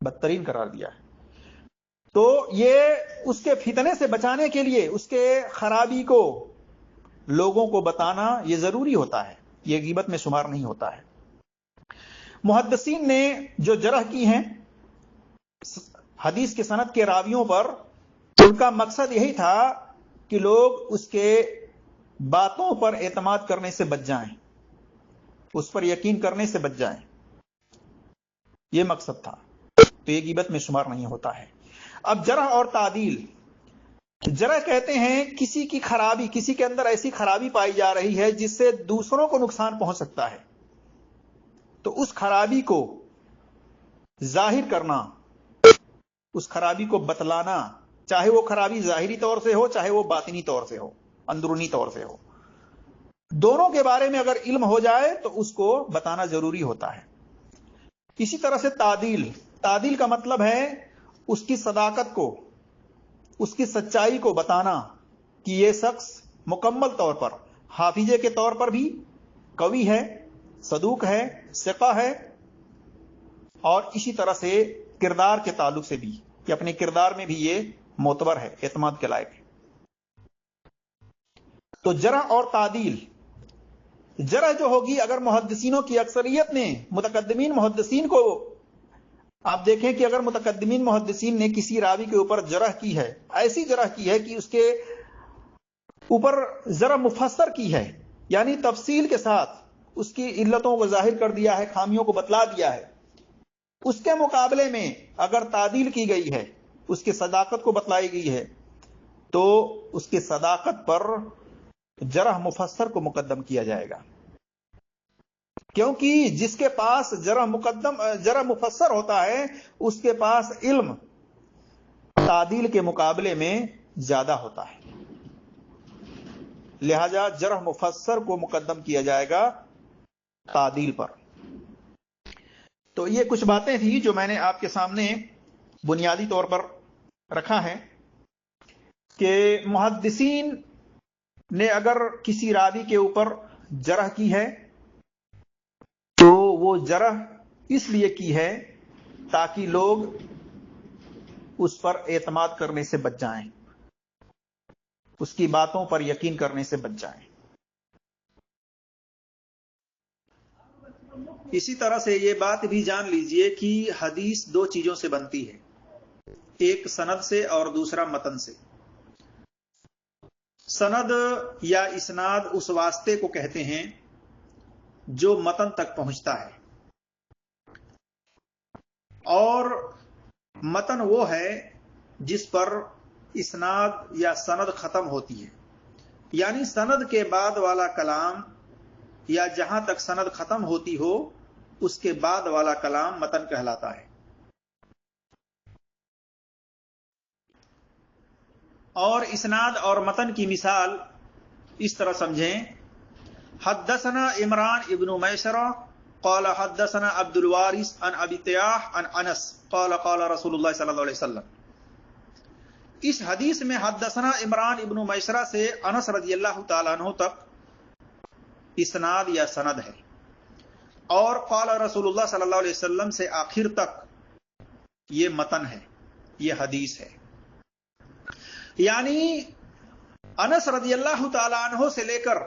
بدترین قرار دیا ہے. تو یہ اس کے فتنے سے بچانے کے لیے اس کے خرابی کو لوگوں کو بتانا یہ ضروری ہوتا ہے, یہ غیبت میں شمار نہیں ہوتا ہے. محدثین نے جو جرح کی ہیں حدیث کے سند کے راویوں پر, ان کا مقصد یہی تھا کہ لوگ اس کے باتوں پر اعتماد کرنے سے بچ جائیں, اس پر یقین کرنے سے بچ جائیں, یہ مقصد تھا. تو یہ غیبت میں شمار نہیں ہوتا ہے. اب جرح اور تعدیل. جرح کہتے ہیں کسی کی خرابی, کسی کے اندر ایسی خرابی پائی جا رہی ہے جس سے دوسروں کو نقصان پہنچ سکتا ہے, تو اس خرابی کو ظاہر کرنا, اس خرابی کو بتلانا, چاہے وہ خرابی ظاہری طور سے ہو چاہے وہ باطنی طور سے ہو, اندرونی طور سے ہو, دونوں کے بارے میں اگر علم ہو جائے تو اس کو بتانا ضروری ہوتا ہے. اسی طرح سے تعدیل. تعدیل کا مطلب ہے اس کی صداقت کو, اس کی سچائی کو بتانا کہ یہ شخص مکمل طور پر حافظے کے طور پر بھی قوی ہے, صدوق ہے, ثقہ ہے, اور اسی طرح سے کردار کے تعلق سے بھی کہ اپنے کردار میں بھی یہ معتبر ہے, اعتماد کے لائق ہے. تو جرح اور تعدیل. جرح جو ہوگی, اگر محدثینوں کی اکثریت نے, متقدمین محدثین کو آپ دیکھیں کہ اگر متقدمین محدثین نے کسی راوی کے اوپر جرح کی ہے, ایسی جرح کی ہے کہ اس کے اوپر جرح مفسر کی ہے, یعنی تفصیل کے ساتھ اس کی علتوں کو ظاہر کر دیا ہے, خامیوں کو بتلا دیا ہے, اس کے مقابلے میں اگر تعدیل کی گئی ہے, اس کی صداقت کو بتلائی گئی ہے, تو اس کی صداقت پر جرح مفسر کو مقدم کیا جائے گا. کیونکہ جس کے پاس جرح مفسر ہوتا ہے اس کے پاس علم تعدیل کے مقابلے میں زیادہ ہوتا ہے, لہذا جرح مفسر کو مقدم کیا جائے گا تعدیل پر. تو یہ کچھ باتیں تھیں جو میں نے آپ کے سامنے بنیادی طور پر رکھا ہے کہ محدثین نے اگر کسی راوی کے اوپر جرح کی ہے تو وہ جرح اس لیے کی ہے تاکہ لوگ اس پر اعتماد کرنے سے بچ جائیں, اس کی باتوں پر یقین کرنے سے بچ جائیں. اسی طرح سے یہ بات بھی جان لیجئے کہ حدیث دو چیزوں سے بنتی ہے, ایک سند سے اور دوسرا متن سے. سند یا اسناد اس واسطے کو کہتے ہیں جو متن تک پہنچتا ہے, اور متن وہ ہے جس پر اسناد یا سند ختم ہوتی ہے, یعنی سند کے بعد والا کلام یا جہاں تک سند ختم ہوتی ہو اس کے بعد والا کلام متن کہلاتا ہے. اور اسناد اور متن کی مثال اس طرح سمجھیں, حدثنا عمران ابن میسرہ قال حدثنا عبد الوارث عن ابی طیاح عن انس قال قال رسول اللہ صلی اللہ علیہ وسلم. اس حدیث میں حدثنا عمران ابن میسرہ سے انس رضی اللہ تعالیٰ عنہ تک اسناد یا سند ہے, اور قال رسول اللہ صلی اللہ علیہ وسلم سے آخر تک یہ متن ہے, یہ حدیث ہے. یعنی انس رضی اللہ تعالیٰ عنہ سے لے کر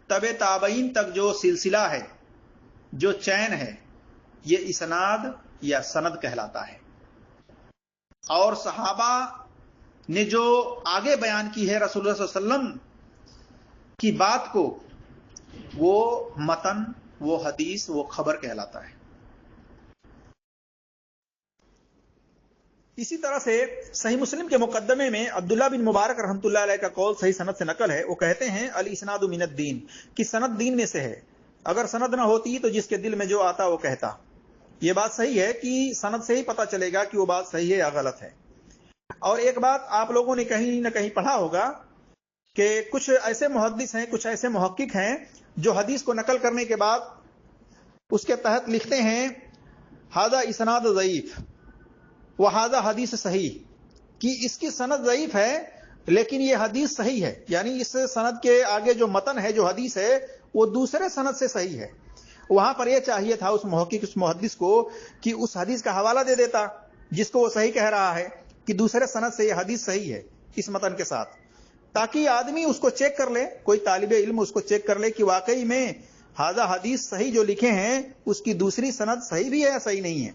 تبع تابعین تک جو سلسلہ ہے, جو چین ہے, یہ اسناد یا سند کہلاتا ہے. اور صحابہ نے جو آگے بیان کی ہے رسول اللہ صلی اللہ علیہ وسلم کی بات کو, وہ متن, وہ حدیث, وہ خبر کہلاتا ہے. اسی طرح سے صحیح مسلم کے مقدمے میں عبداللہ بن مبارک رحمۃ اللہ علیہ کا قول صحیح سند سے نقل ہے. وہ کہتے ہیں الاسناد من الدین, کہ سند دین میں سے ہے. اگر سند نہ ہوتی تو جس کے دل میں جو آتا وہ کہتا. یہ بات صحیح ہے کہ سند سے ہی پتہ چلے گا کہ وہ بات صحیح ہے یا غلط ہے. اور ایک بات آپ لوگوں نے کہیں نہ کہیں پڑھا ہوگا کہ کچھ ایسے محدث ہیں, کچھ ایسے محقق ہیں جو حدیث کو نقل کرنے کے بعد اس کے تحت لکھتے ہیں ھذا اسناد ضعیف وھذا حدیث صحیح, کہ اس کی سند ضعیف ہے لیکن یہ حدیث صحیح ہے. یعنی اس سند کے آگے جو متن ہے, جو حدیث ہے, وہ دوسرے سند سے صحیح ہے. وہاں پر یہ چاہیے تھا اس محقق اس محدث کو کہ اس حدیث کا حوالہ دے دیتا جس کو وہ صحیح کہہ رہا ہے کہ دوسرے سند سے یہ حدیث صحیح ہے اس متن کے ساتھ، تاکہ آدمی اس کو چیک کر لے، کوئی طالب علم اس کو چیک کر لے کہ واقعی میں ہذا حدیث صحیح جو لکھے ہیں اس کی دوسری سند صحیح بھی ہے یا صحیح نہیں ہے۔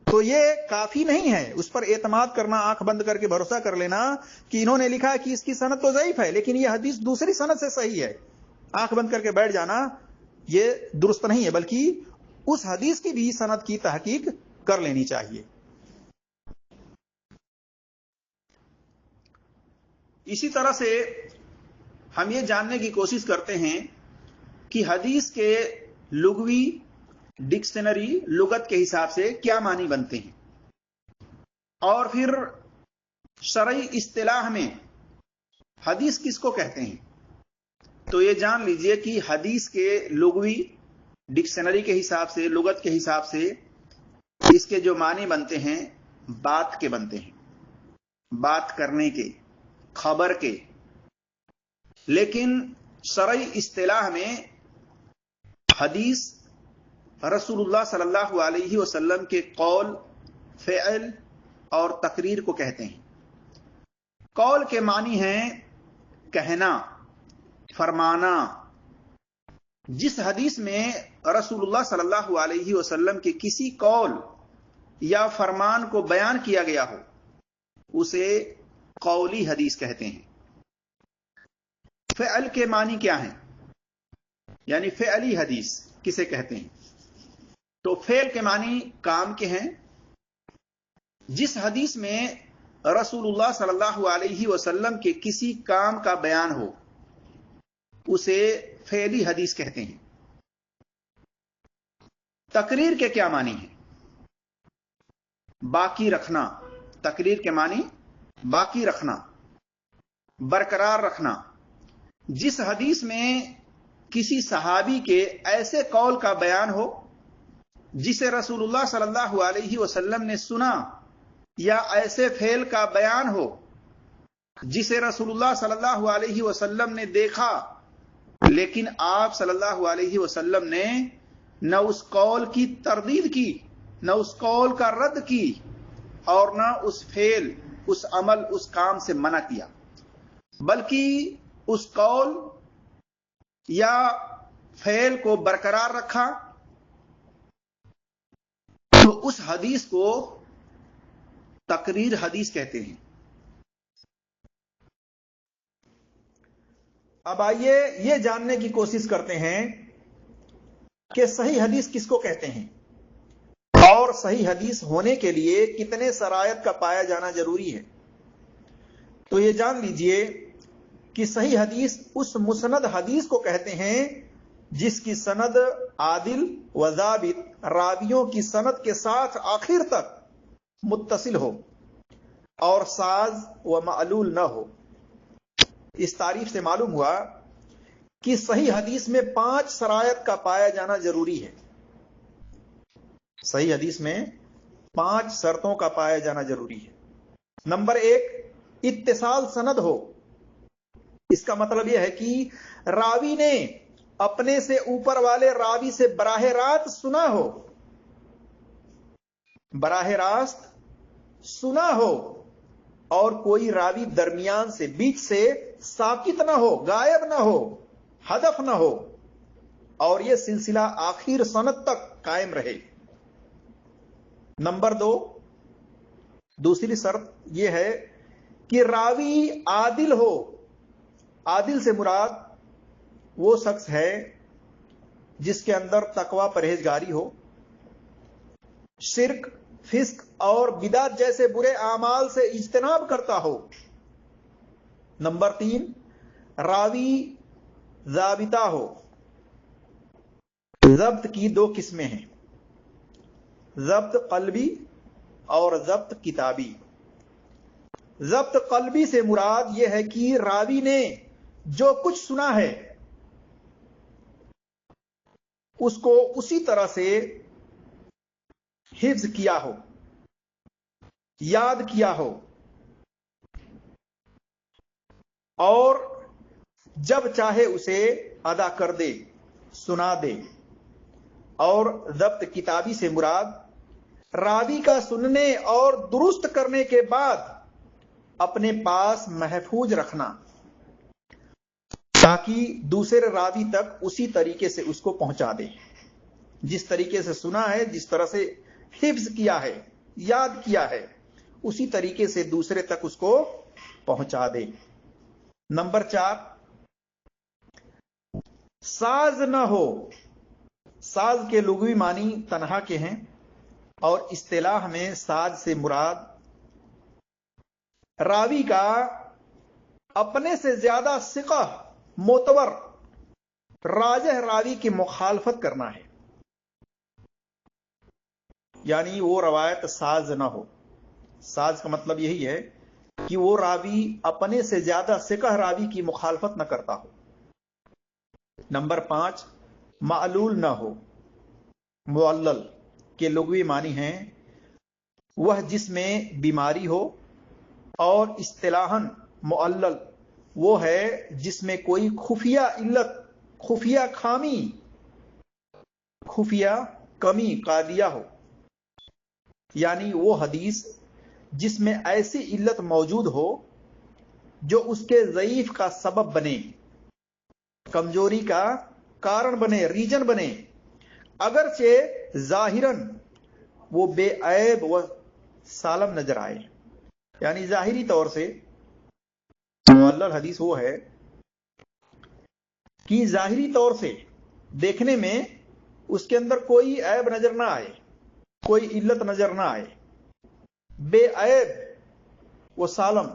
تو یہ کافی نہیں ہے اس پر اعتماد کرنا، آنکھ بند کر کے بھروسہ کر لینا کہ انہوں نے لکھا ہے کہ اس کی سند تو ضعیف ہے لیکن یہ حدیث دوسری سند سے صحیح ہے، آنکھ بند کر کے بیٹھ جانا یہ درست نہیں ہے، بلکہ اس حدیث کی بھی سند کی تحقیق کر لینی چاہیے۔ اسی طرح سے ہم یہ جاننے کی کوشش کرتے ہیں کہ حدیث کے لغوی ڈکشنری لغت کے حساب سے کیا معنی بنتے ہیں، اور پھر شرعی اصطلاح میں حدیث کس کو کہتے ہیں۔ تو یہ جان لیجئے کہ حدیث کے لغوی ڈکشنری کے حساب سے، لغت کے حساب سے اس کے جو معنی بنتے ہیں بات کے بنتے ہیں، بات کرنے کے، خبر کے، لیکن شرعی اصطلاح میں حدیث رسول اللہ صلی اللہ علیہ وسلم کے قول، فعل اور تقریر کو کہتے ہیں۔ قول کے معنی ہیں کہنا، فرمانا۔ جس حدیث میں رسول اللہ صلی اللہ علیہ وسلم کے کسی قول یا فرمان کو بیان کیا گیا ہو اسے قولی حدیث کہتے ہیں۔ فعل کے معنی کیا ہیں، یعنی فعلی حدیث کسے کہتے ہیں؟ تو فعل کے معنی کام کے ہیں۔ جس حدیث میں رسول اللہ صلی اللہ علیہ وسلم کے کسی کام کا بیان ہو اسے فعلی حدیث کہتے ہیں۔ تقریر کے کیا معنی ہیں؟ باقی رکھنا۔ تقریر کے معنی باقی رکھنا، برقرار رکھنا۔ جس حدیث میں کسی صحابی کے ایسے قول کا بیان ہو جسے رسول اللہ صلی اللہ علیہ وسلم نے سنا، یا ایسے فعل کا بیان ہو جسے رسول اللہ صلی اللہ علیہ وسلم نے دیکھا لیکن آپ صلی اللہ علیہ وسلم نے نہ اس قول کی تردید کی، نہ اس قول کا رد کی، اور نہ اس فعل، اس عمل، اس کام سے منع کیا، بلکہ اس قول یا فعل کو برقرار رکھا، تو اس حدیث کو تقریر حدیث کہتے ہیں۔ اب آئیے یہ جاننے کی کوشش کرتے ہیں کہ صحیح حدیث کس کو کہتے ہیں، اور صحیح حدیث ہونے کے لیے کتنے شرائط کا پایا جانا ضروری ہے۔ تو یہ جان لیجئے کہ صحیح حدیث اس مسند حدیث کو کہتے ہیں جس کی سند عادل و ضابط راویوں کی سند کے ساتھ آخر تک متصل ہو اور ساز و معلول نہ ہو۔ اس تعریف سے معلوم ہوا کہ صحیح حدیث میں 5 شرائط کا پایا جانا ضروری ہے۔ صحیح حدیث میں 5 شرطوں کا پایا جانا ضروری ہے۔ نمبر 1، اتصال سند ہو۔ اس کا مطلب یہ ہے کہ راوی نے اپنے سے اوپر والے راوی سے براہ راست سنا ہو، براہ راست سنا ہو، اور کوئی راوی درمیان سے، بیچ سے ساکت نہ ہو، غائب نہ ہو، حذف نہ ہو، اور یہ سلسلہ آخر سند تک قائم رہے۔ نمبر 2، دوسری شرط یہ ہے کہ راوی عادل ہو۔ عادل سے مراد وہ شخص ہے جس کے اندر تقوی، پرہیزگاری ہو، شرک، فسق اور بدعت جیسے برے اعمال سے اجتناب کرتا ہو۔ نمبر 3، راوی ضابطہ ہو۔ ضبط کی 2 قسمیں ہیں، ضبط قلبی اور ضبط کتابی۔ ضبط قلبی سے مراد یہ ہے کہ راوی نے جو کچھ سنا ہے اس کو اسی طرح سے حفظ کیا ہو، یاد کیا ہو، اور جب چاہے اسے ادا کر دے، سنا دے۔ اور ضبط کتابی سے مراد راوی کا سننے اور درست کرنے کے بعد اپنے پاس محفوظ رکھنا تاکہ دوسرے راوی تک اسی طریقے سے اس کو پہنچا دے، جس طریقے سے سنا ہے، جس طرح سے حفظ کیا ہے، یاد کیا ہے، اسی طریقے سے دوسرے تک اس کو پہنچا دے۔ نمبر 4، ساز نہ ہو۔ ساز کے لغوی معنی تنہا کے ہیں، اور اصطلاح میں ساز سے مراد راوی کا اپنے سے زیادہ ثقہ، معتبر، راجح راوی کی مخالفت کرنا ہے، یعنی وہ روایت ساز نہ ہو۔ ساز کا مطلب یہی ہے کہ وہ راوی اپنے سے زیادہ ثقہ راوی کی مخالفت نہ کرتا ہو۔ نمبر 5، معلول نہ ہو۔ معلل کے لغوی معنی ہیں وہ جس میں بیماری ہو، اور اصطلاحاً معلل وہ ہے جس میں کوئی خفیہ علت، خفیہ خامی، خفیہ کمی قاعدیہ ہو، یعنی وہ حدیث جس میں ایسی علت موجود ہو جو اس کے ضعیف کا سبب بنے، کمزوری کا کارن بنے، ریجن بنے، اگرچہ ظاہراً وہ بے عیب و سالم نظر آئے۔ یعنی ظاہری طور سے معلل حدیث وہ ہے کہ ظاہری طور سے دیکھنے میں اس کے اندر کوئی عیب نظر نہ آئے، کوئی علت نظر نہ آئے، بے عیب و سالم،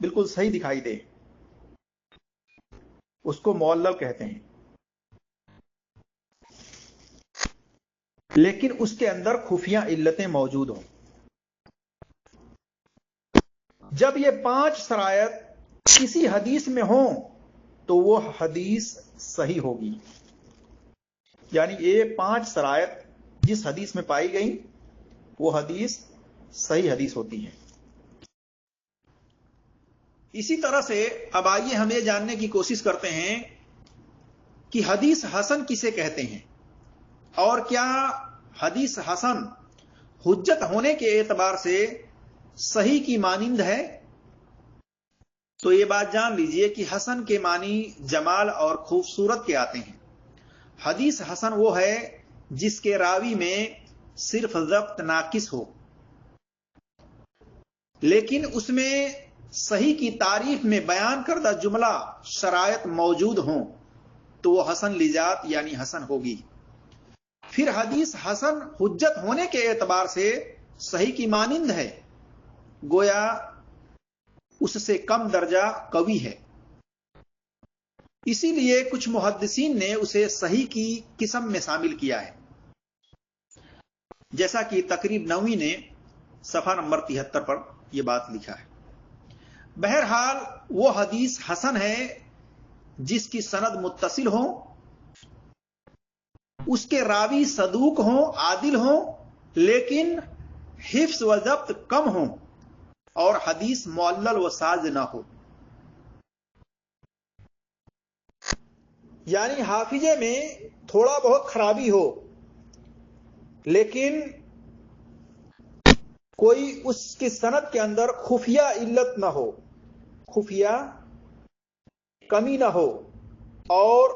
بالکل صحیح دکھائی دے، اس کو معلل کہتے ہیں۔ لیکن اس کے اندر خفیہ علتیں موجود ہوں۔ جب یہ 5 شرائط کسی حدیث میں ہوں تو وہ حدیث صحیح ہوگی، یعنی یہ 5 شرائط جس حدیث میں پائی گئی وہ حدیث صحیح حدیث ہوتی ہے۔ اسی طرح سے اب آئیے ہم یہ جاننے کی کوشش کرتے ہیں کہ حدیث حسن کسے کہتے ہیں، اور کیا حدیث حسن حجت ہونے کے اعتبار سے صحیح کی مانند ہے؟ تو یہ بات جان لیجئے کہ حسن کے معنی جمال اور خوبصورت کے آتے ہیں۔ حدیث حسن وہ ہے جس کے راوی میں صرف ضبط ناقص ہو، لیکن اس میں صحیح کی تعریف میں بیان کردہ جملہ شرائط موجود ہوں تو وہ حسن لذات یعنی حسن ہوگی۔ پھر حدیث حسن حجت ہونے کے اعتبار سے صحیح کی مانند ہے، گویا اس سے کم درجہ قوی ہے، اسی لیے کچھ محدثین نے اسے صحیح کی قسم میں شامل کیا ہے، جیسا کہ تقریب نووی نے صفحہ نمبر 73 پر یہ بات لکھا ہے۔ بہرحال وہ حدیث حسن ہے جس کی سند متصل ہو، اس کے راوی صدوق ہوں، عادل ہوں، لیکن حفظ و ضبط کم ہوں، اور حدیث معلل و ساز نہ ہو، یعنی حافظے میں تھوڑا بہت خرابی ہو لیکن کوئی اس کی سند کے اندر خفیہ علت نہ ہو، خفیہ کمی نہ ہو، اور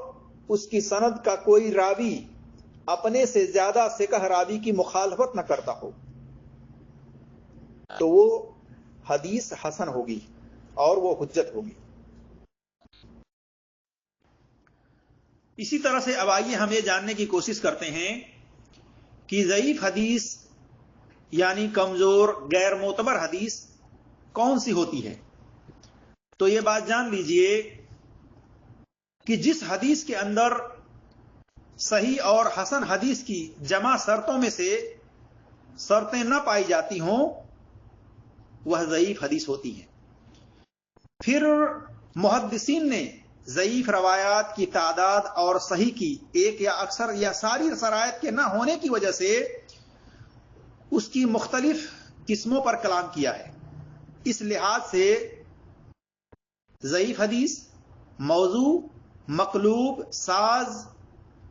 اس کی سند کا کوئی راوی اپنے سے زیادہ ثقہ راوی کی مخالفت نہ کرتا ہو، تو وہ حدیث حسن ہوگی اور وہ حجت ہوگی۔ اسی طرح سے اب آئیے ہم یہ جاننے کی کوشش کرتے ہیں کہ ضعیف حدیث یعنی کمزور غیر معتبر حدیث کون سی ہوتی ہے۔ تو یہ بات جان لیجئے کہ جس حدیث کے اندر صحیح اور حسن حدیث کی جمع شرطوں میں سے شرطیں نہ پائی جاتی ہوں وہ ضعیف حدیث ہوتی ہے۔ پھر محدثین نے ضعیف روایات کی تعداد اور صحیح کی ایک یا اکثر یا ساری شرائط کے نہ ہونے کی وجہ سے اس کی مختلف قسموں پر کلام کیا ہے۔ اس لحاظ سے ضعیف حدیث، موضوع، مقلوب، ساز،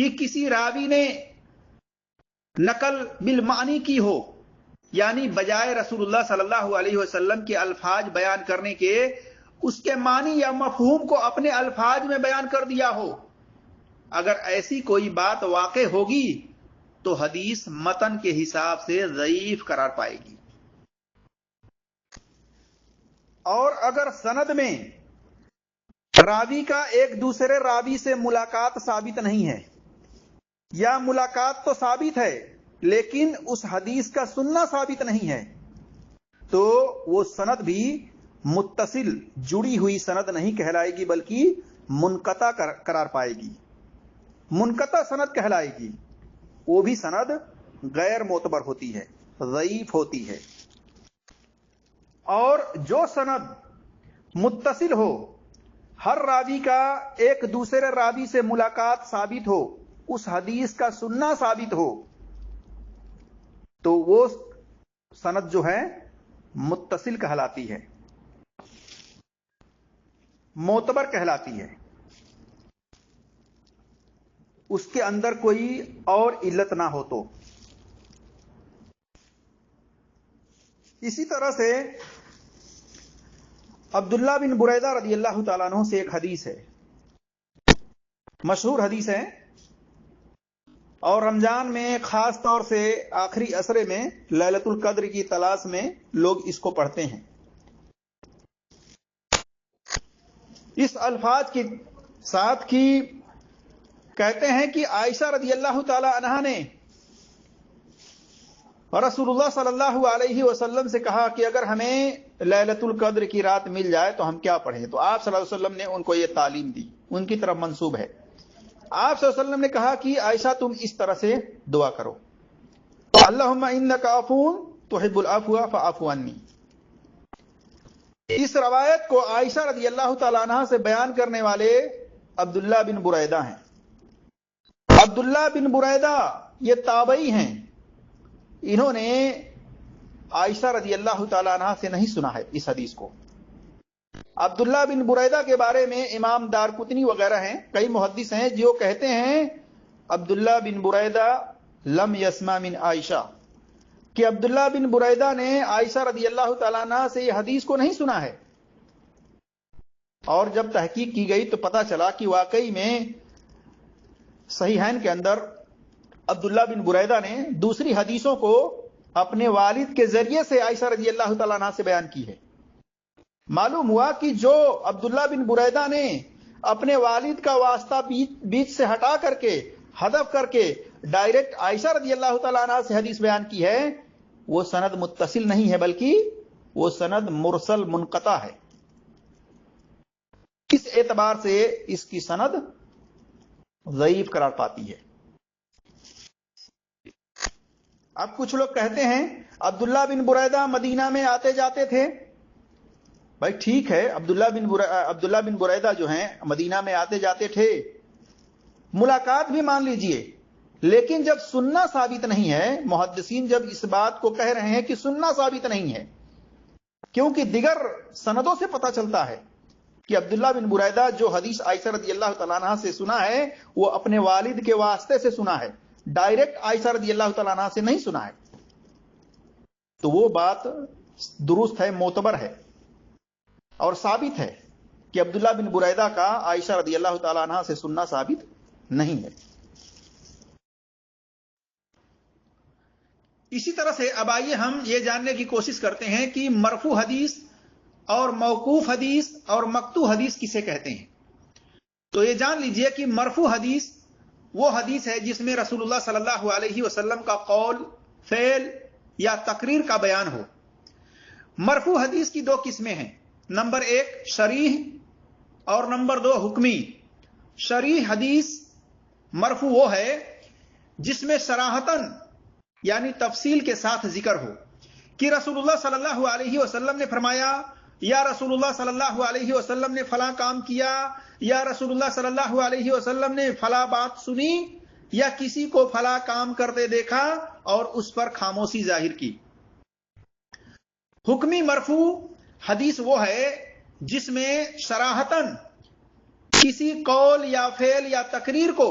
کہ کسی راوی نے نقل بالمعنی کی ہو، یعنی بجائے رسول اللہ صلی اللہ علیہ وسلم کے الفاظ بیان کرنے کے اس کے معنی یا مفہوم کو اپنے الفاظ میں بیان کر دیا ہو، اگر ایسی کوئی بات واقع ہوگی تو حدیث متن کے حساب سے ضعیف قرار پائے گی۔ اور اگر سند میں راوی کا ایک دوسرے راوی سے ملاقات ثابت نہیں ہے، یا ملاقات تو ثابت ہے لیکن اس حدیث کا سننا ثابت نہیں ہے، تو وہ سند بھی متصل جڑی ہوئی سند نہیں کہلائے گی بلکہ منقطع قرار پائے گی، منقطع سند کہلائے گی۔ وہ بھی سند غیر معتبر ہوتی ہے، ضعیف ہوتی ہے۔ اور جو سند متصل ہو، ہر راوی کا ایک دوسرے راوی سے ملاقات ثابت ہو، اس حدیث کا سننا ثابت ہو، تو وہ سند جو ہے متصل کہلاتی ہے، معتبر کہلاتی ہے، اس کے اندر کوئی اور علت نہ ہو تو۔ اسی طرح سے عبداللہ بن بریدہ رضی اللہ تعالیٰ عنہ سے ایک حدیث ہے، مشہور حدیث ہے، اور رمضان میں خاص طور سے آخری عشرے میں لیلۃ القدر کی تلاش میں لوگ اس کو پڑھتے ہیں۔ اس الفاظ کے ساتھ کی کہتے ہیں کہ عائشہ رضی اللہ تعالی عنہا نے رسول اللہ صلی اللہ علیہ وسلم سے کہا کہ اگر ہمیں لیلۃ القدر کی رات مل جائے تو ہم کیا پڑھیں؟ تو آپ صلی اللہ علیہ وسلم نے ان کو یہ تعلیم دی، ان کی طرف منسوب ہے۔ آپ صلی اللہ علیہ وسلم نے کہا کہ عائشہ تم اس طرح سے دعا کرو، اللہم انک عفو تحب العفو فاعف عنی۔ اس روایت کو عائشہ رضی اللہ تعالی عنہا سے بیان کرنے والے عبداللہ بن بریدہ ہیں۔ عبداللہ بن بریدہ یہ تابعی ہیں، انہوں نے عائشہ رضی اللہ تعالی عنہا سے نہیں سنا ہے اس حدیث کو۔ عبداللہ بن بریدہ کے بارے میں امام دارقطنی وغیرہ ہیں، کئی محدث ہیں جو کہتے ہیں عبداللہ بن بریدہ لم یسمع من عائشہ، کہ عبداللہ بن بریدہ نے عائشہ رضی اللہ تعالیٰ عنہ سے یہ حدیث کو نہیں سنا ہے۔ اور جب تحقیق کی گئی تو پتا چلا کہ واقعی میں صحیحین کے اندر عبداللہ بن بریدہ نے دوسری حدیثوں کو اپنے والد کے ذریعے سے عائشہ رضی اللہ تعالیٰ عنہ سے بیان کی ہے۔ معلوم ہوا کہ جو عبداللہ بن بریدہ نے اپنے والد کا واسطہ بیچ سے ہٹا کر کے حذف کر کے ڈائریکٹ عائشہ رضی اللہ تعالیٰ عنہ سے حدیث بیان کی ہے، وہ سند متصل نہیں ہے بلکہ وہ سند مرسل منقطع ہے۔ اس اعتبار سے اس کی سند ضعیف قرار پاتی ہے۔ اب کچھ لوگ کہتے ہیں عبداللہ بن بریدہ مدینہ میں آتے جاتے تھے۔ بھائی ٹھیک ہے، عبداللہ بن بریدہ جو ہیں مدینہ میں آتے جاتے تھے، ملاقات بھی مان لیجئے، لیکن جب سننا ثابت نہیں ہے، محدثین جب اس بات کو کہہ رہے ہیں کہ سننا ثابت نہیں ہے، کیونکہ دیگر سندوں سے پتہ چلتا ہے کہ عبداللہ بن بریدہ جو حدیث عائشہ رضی اللہ تعالیٰ عنہ سے سنا ہے وہ اپنے والد کے واسطے سے سنا ہے، ڈائریکٹ عائشہ رضی اللہ تعالیٰ عنہ سے نہیں سنا ہے، تو وہ بات درست ہے، معتبر ہے اور ثابت ہے کہ عبداللہ بن بریدہ کا عائشہ رضی اللہ تعالیٰ عنہ سے سننا ثابت نہیں ہے۔ اسی طرح سے اب آئیے ہم یہ جاننے کی کوشش کرتے ہیں کہ مرفوع حدیث اور موقوف حدیث اور مقطوع حدیث کسے کہتے ہیں۔ تو یہ جان لیجئے کہ مرفوع حدیث وہ حدیث ہے جس میں رسول اللہ صلی اللہ علیہ وسلم کا قول، فعل یا تقریر کا بیان ہو۔ مرفوع حدیث کی دو قسمیں ہیں، نمبر 1 شریح اور نمبر 2 حکمی۔ شریح حدیث مرفوع وہ ہے جس میں صراحتاً یعنی تفصیل کے ساتھ ذکر ہو کہ رسول اللہ صلی اللہ علیہ وسلم نے فرمایا، یا رسول اللہ صلی اللہ علیہ وسلم نے فلاں کام کیا، یا رسول اللہ صلی اللہ علیہ وسلم نے فلاں بات سنی، یا کسی کو فلاں کام کرتے دیکھا اور اس پر خاموشی ظاہر کی۔ حکمی مرفوع حدیث وہ ہے جس میں صراحتاً کسی قول یا فعل یا تقریر کو